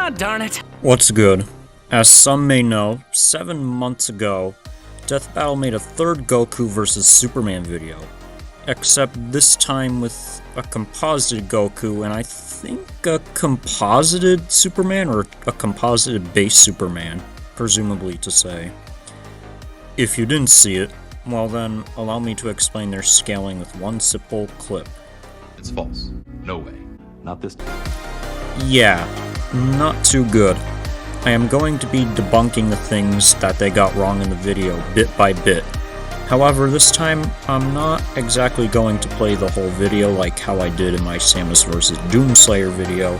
God darn it. What's good? As some may know, 7 months ago, Death Battle made a third Goku vs. Superman video. Except this time with a composited Goku and I think a composited Superman or a composited base Superman, presumably to say. If you didn't see it, well then, allow me to explain their scaling with one simple clip. It's false. No way. Not this time. Yeah, not too good. I am going to be debunking the things that they got wrong in the video, bit by bit. However, this time, I'm not exactly going to play the whole video like how I did in my Samus vs. Doomslayer video,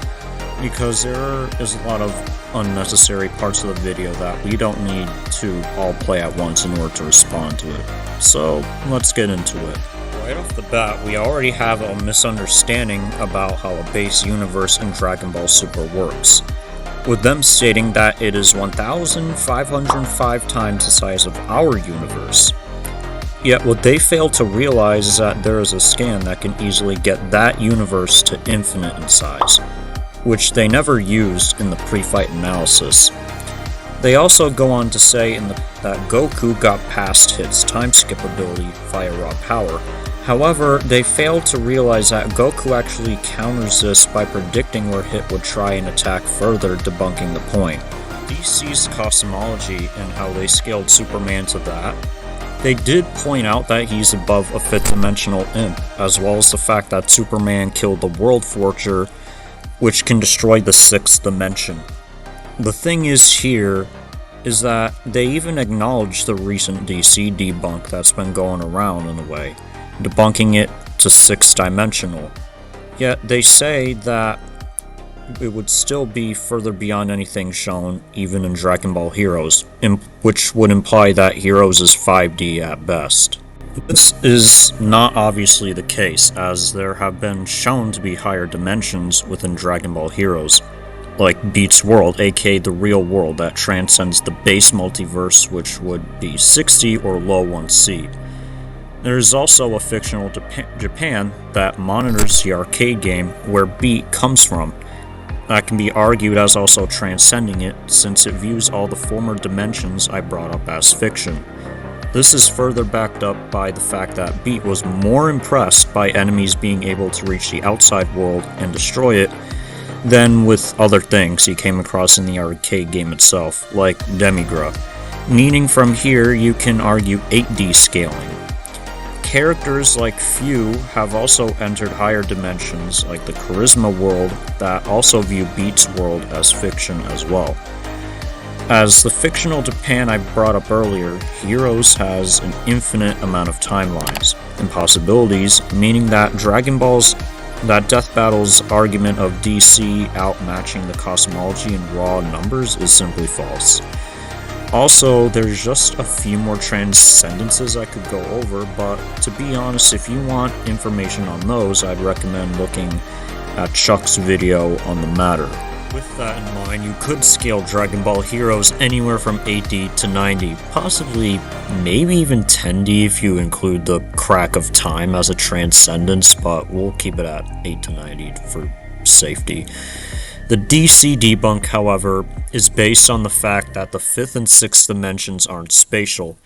because there is a lot of unnecessary parts of the video that we don't need to all play at once in order to respond to it. So, let's get into it. Right off the bat, we already have a misunderstanding about how a base universe in Dragon Ball Super works, with them stating that it is 1,505 times the size of our universe. Yet what they fail to realize is that there is a scan that can easily get that universe to infinite in size, which they never used in the Prefight Analysis. They also go on to say that Goku got past Hit's time skip ability via raw power. However, they fail to realize that Goku actually counters this by predicting where Hit would try and attack further, debunking the point. DC's cosmology and how they scaled Superman to that. They did point out that he's above a 5th dimensional imp, as well as the fact that Superman killed the World Forger, which can destroy the 6th dimension. The thing is here is that they even acknowledge the recent DC debunk that's been going around in a way, debunking it to 6th dimensional. Yet they say that it would still be further beyond anything shown even in Dragon Ball Heroes, which would imply that Heroes is 5D at best. This is not obviously the case, as there have been shown to be higher dimensions within Dragon Ball Heroes, like Beat's world, aka the real world that transcends the base multiverse, which would be 60 or low 1C. There is also a fictional Japan that monitors the arcade game where Beat comes from. That can be argued as also transcending it, since it views all the former dimensions I brought up as fiction. This is further backed up by the fact that Beat was more impressed by enemies being able to reach the outside world and destroy it than with other things he came across in the arcade game itself, like Demigra. Meaning from here you can argue 8D scaling. Characters like Few have also entered higher dimensions, like the Charisma world, that also view Beat's world as fiction as well. As the fictional Japan I brought up earlier, Heroes has an infinite amount of timelines and possibilities, meaning that Death Battle's argument of DC outmatching the cosmology in raw numbers is simply false. Also, there's just a few more transcendences I could go over, but to be honest, if you want information on those, I'd recommend looking at Chuck's video on the matter. With that in mind, you could scale Dragon Ball Heroes anywhere from 8D to 90, possibly maybe even 10D if you include the crack of time as a transcendence, but we'll keep it at 8 to 90 for safety. The DC debunk, however, is based on the fact that the 5th and 6th dimensions aren't spatial.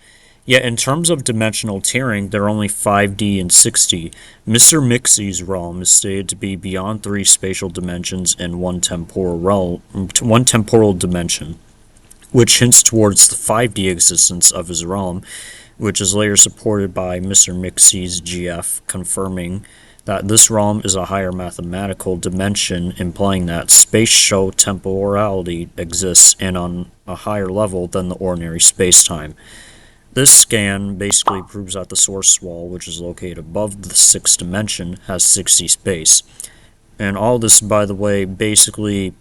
Yet in terms of dimensional tiering, they're only 5D and 6D. Mr. Mixie's realm is stated to be beyond 3 spatial dimensions and one temporal dimension, which hints towards the 5D existence of his realm, which is later supported by Mr. Mixie's GF, confirming that this realm is a higher mathematical dimension, implying that spatial temporality exists and on a higher level than the ordinary spacetime. This scan basically proves that the source wall, which is located above the 6th dimension, has 60 space. And all this, by the way, basically,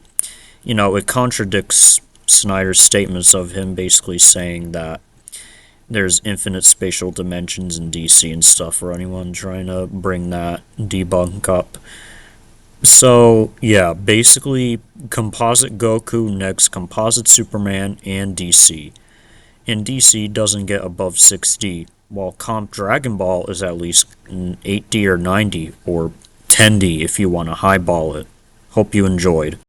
it contradicts Snyder's statements of him basically saying that there's infinite spatial dimensions in DC and stuff, for anyone trying to bring that debunk up. So, yeah, basically, Composite Goku negs Composite Superman and DC. And DC doesn't get above 6D, while Comp Dragon Ball is at least 8D or 90, or 10D if you want to highball it. Hope you enjoyed.